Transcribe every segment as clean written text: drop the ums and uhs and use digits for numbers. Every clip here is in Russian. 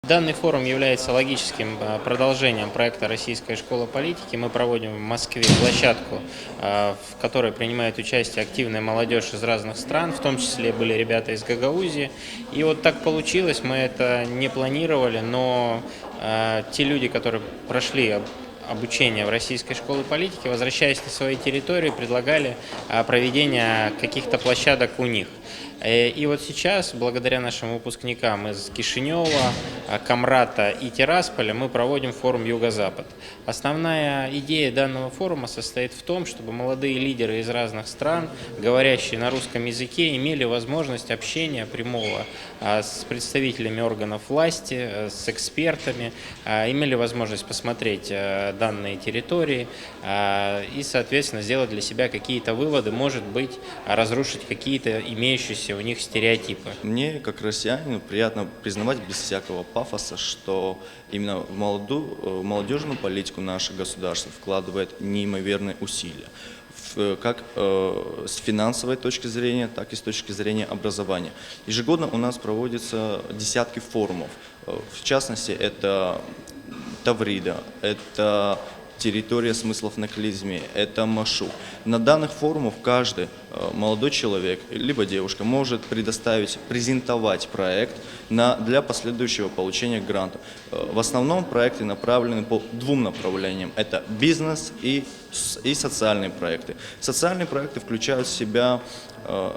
Данный форум является логическим продолжением проекта «Российская школа политики». Мы проводим в Москве площадку, в которой принимает участие активная молодежь из разных стран, в том числе были ребята из Гагаузии. И вот так получилось, мы это не планировали, но те люди, которые прошли обучение в Российской школе политики, возвращаясь на свои территории, предлагали проведение каких-то площадок у них. И вот сейчас, благодаря нашим выпускникам из Кишинева, Камрата и Тирасполя, мы проводим форум «Юго-Запад». Основная идея данного форума состоит в том, чтобы молодые лидеры из разных стран, говорящие на русском языке, имели возможность общения прямого с представителями органов власти, с экспертами, имели возможность посмотреть данные территории и, соответственно, сделать для себя какие-то выводы, может быть, разрушить какие-то имеющиеся у них стереотипы. Мне, как россиянину, приятно признавать без всякого пафоса, что именно в молодежную политику наше государство вкладывает неимоверные усилия. Как с финансовой точки зрения, так и с точки зрения образования. Ежегодно у нас проводятся десятки форумов. В частности, это Таврида, это территория смыслов на клизме, это Машу. На данных форумах каждый молодой человек, либо девушка может презентовать проект для последующего получения гранта. В основном проекты направлены по двум направлениям. Это бизнес и социальные проекты. Социальные проекты включают в себя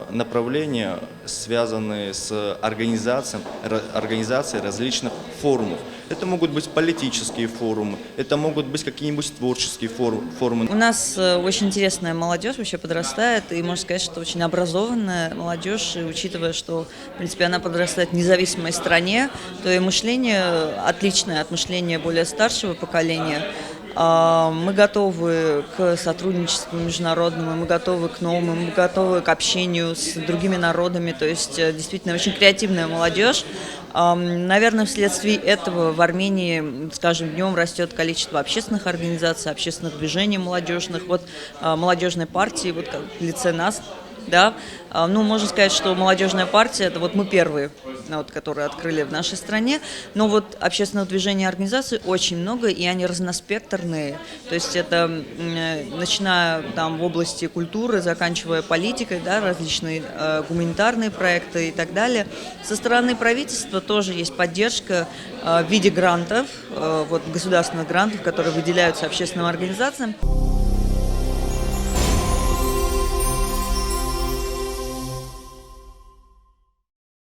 направления, связанные с организацией различных форумов. Это могут быть политические форумы, это могут быть какие-нибудь творческие форумы. У нас очень интересная молодежь вообще подрастает, и можно сказать, что очень образованная молодежь, и учитывая, что, в принципе, она подрастает в независимой стране, то и мышление отличное от мышления более старшего поколения. Мы готовы к сотрудничеству международному, мы готовы к новому, мы готовы к общению с другими народами, то есть действительно очень креативная молодежь. Наверное, вследствие этого в Армении с каждым днем растет количество общественных организаций, общественных движений молодежных, вот молодежной партии, вот как в лице нас. Да, ну, можно сказать, что молодежная партия, это вот мы первые, вот, которые открыли в нашей стране, но вот общественных движений и организаций очень много, и они разноспектрные, то есть это начиная там в области культуры, заканчивая политикой, да, различные гуманитарные проекты и так далее. Со стороны правительства тоже есть поддержка в виде грантов, вот государственных грантов, которые выделяются общественным организациям.